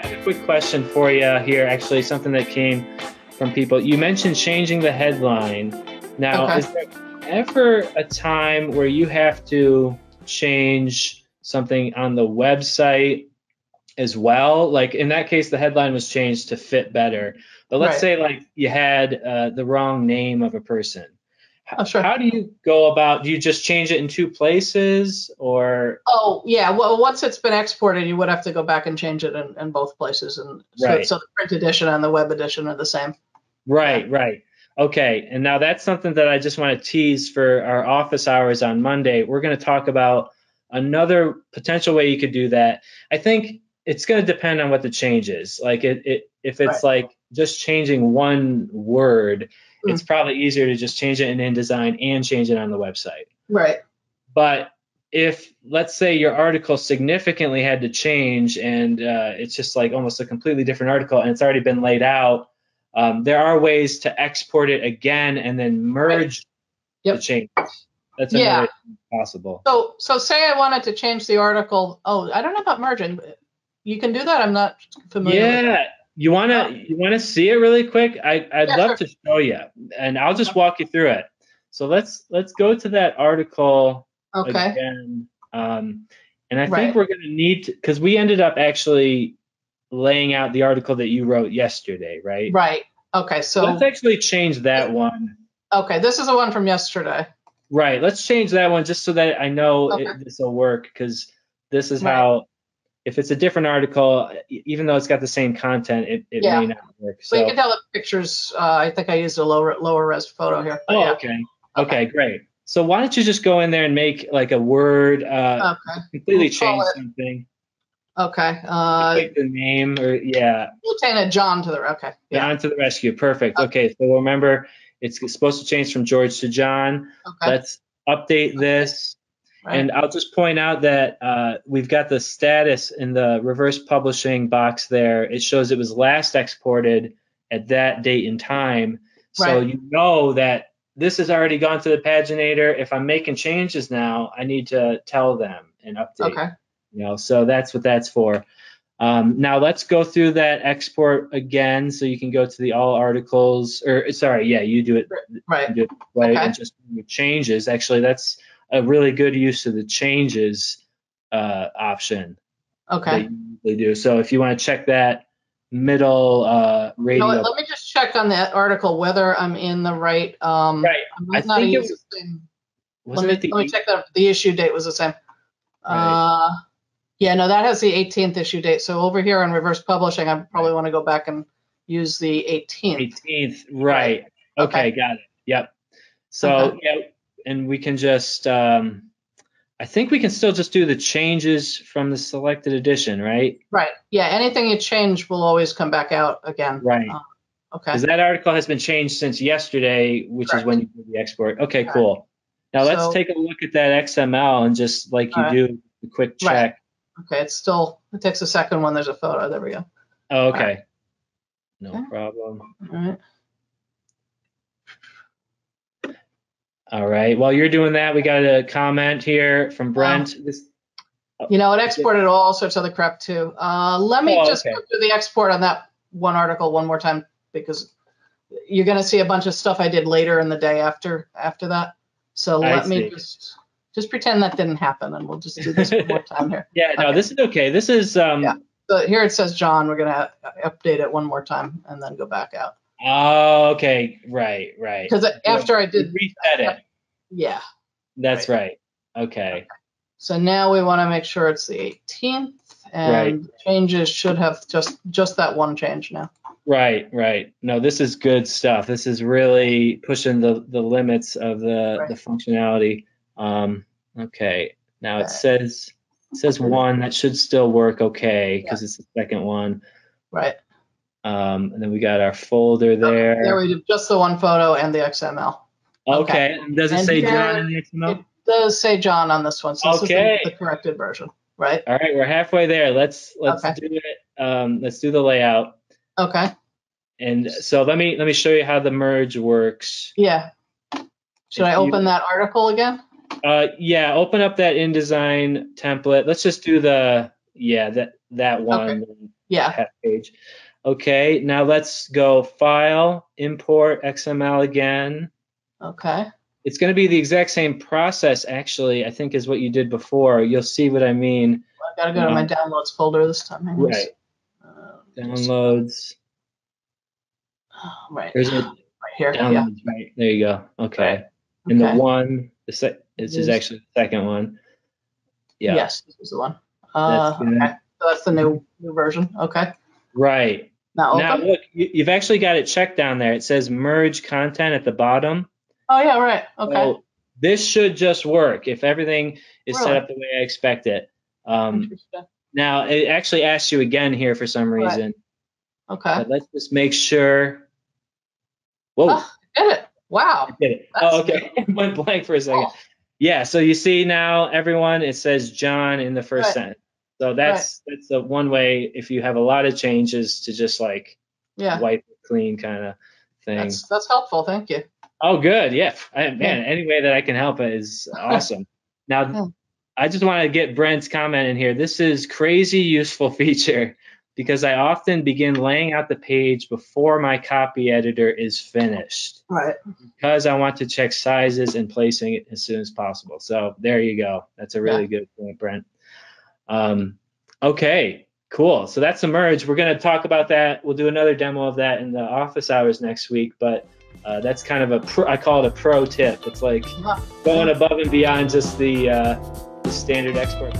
I have a quick question for you here, actually, something that came from people. You mentioned changing the headline. Now, Okay. is there ever a time where you have to change something on the website as well? Like in that case, the headline was changed to fit better. But let's Right. say like you had the wrong name of a person. Oh, sure. How do you go about, do you just change it in two places or? Oh, yeah. Well, once it's been exported, you would have to go back and change it in both places. And Right. so the print edition and the web edition are the same. Right, Yeah. right. Okay, and now that's something that I just want to tease for our office hours on Monday. We're going to talk about another potential way you could do that. I think it's going to depend on what the change is. Like if it's Right. like just changing one word, it's Mm. probably easier to just change it in InDesign and change it on the website. Right. But if, let's say, your article significantly had to change and it's just like almost a completely different article and it's already been laid out, there are ways to export it again and then merge Yep. the changes. That's Yeah. another thing possible. So say I wanted to change the article. Oh, I don't know about merging. You can do that. I'm not familiar with Yeah. that. You wanna see it really quick? I'd Yeah, love sure. to show you, and I'll just Okay. walk you through it. So let's go to that article Okay. again. And I think Right. we're going to need to, because we ended up actually laying out the article that you wrote yesterday, right? Right. Okay. So Let's actually change that one. okay, this is the one from yesterday. Right. Let's change that one just so that I know Okay. this will work, because this is Right. how, if it's a different article, even though it's got the same content, it Yeah. may not work. So you So, can tell the pictures. I think I used a lower res photo here. But oh, yeah. okay. Okay, great. So why don't you just go in there and make like a word, Okay. completely We'll call change it. something. Okay. Like the name or, yeah. We'll change it John to the. Okay. Yeah. John to the rescue. Perfect. Okay, so remember, it's supposed to change from George to John. Okay. Let's update this. Right. And I'll just point out that we've got the status in the reverse publishing box there. It shows it was last exported at that date and time. So Right. you know that this has already gone to the paginator. If I'm making changes now, I need to tell them and update. Okay. So that's what that's for. Now let's go through that export again, so you can go to the all articles, or sorry, yeah, you do it Right. you do it right, Okay. and just changes. Actually, that's a really good use of the changes option that Okay. you usually do. So if you want to check that middle radio, Let me just check on that article whether I'm in the right. right? I might not think use it the same. wasn't it Let me check that the issue date was the same. Right. Yeah, no, that has the 18th issue date. So over here on reverse publishing, I probably want to go back and use the 18th. 18th, right? Okay, got it. Yep. So yeah, and we can just. I think we can still just do the changes from the selected edition, right? Right. Yeah, anything you change will always come back out again. Right. Okay. Because that article has been changed since yesterday, which is when you did the export. Okay, cool. Now let's take a look at that XML and just like you do, a quick check. Right. Okay, it takes a second when there's a photo. There we go. Oh, okay. No problem. All right. All right. While you're doing that, we got a comment here from Brent. It exported all sorts of other crap too. Let me just go through the export on that one article one more time, because you're going to see a bunch of stuff I did later in the day after that. So let me just pretend that didn't happen, and we'll just do this one more time here. Yeah, no, this is okay. This is So here it says John. We're going to update it one more time and then go back out. Oh, okay. Right. Because after I did reset it. Yeah. That's right. Okay. So now we want to make sure it's the 18th, and changes should have just that one change now. Right. No, this is good stuff. This is really pushing the limits of the functionality. Okay. Now it says one. That should still work okay, because it's the second one. Right. And then we got our folder there. There we do just the one photo and the XML. Okay. Does it say John in the XML? It does say John on this one. So this is the corrected version, right? All right, we're halfway there. Let's do it. Let's do the layout. Okay. And so let me show you how the merge works. Yeah. Should I open that article again? Yeah, open up that InDesign template. Let's just do that one. head page. Okay, now let's go File, Import XML again. Okay. It's going to be the exact same process, actually, I think, as what you did before. You'll see what I mean. Well, I've got to go to my downloads folder this time. Right. Downloads. Right. There's a right here. downloads, right. There you go. Okay. Right. And the one, this is actually the second one. Yeah. Yes, this is the one. Okay. So that's the new version. Okay. Right. Now look, you've actually got it checked down there. It says merge content at the bottom. Oh yeah, right. Okay. So this should just work if everything is set up the way I expect it. Now it actually asks you again here for some reason. Right. Okay. But let's just make sure. Whoa. Oh, I did it. Wow. I did it. Oh, okay. It went blank for a second. Oh. Yeah. So you see now, everyone, it says John in the first sentence. So that's the one way, if you have a lot of changes, to just like wipe it clean kind of thing. That's helpful. Thank you. Oh, good. Yeah. Man, any way that I can help it is awesome. Now, I just want to get Brent's comment in here. This is crazy useful feature because I often begin laying out the page before my copy editor is finished. Right. Because I want to check sizes and placing it as soon as possible. So there you go. That's a really good point, Brent. Okay, cool. So that's the merge. We're going to talk about that. We'll do another demo of that in the office hours next week, but that's kind of I call it a pro tip. It's like going above and beyond just the standard export.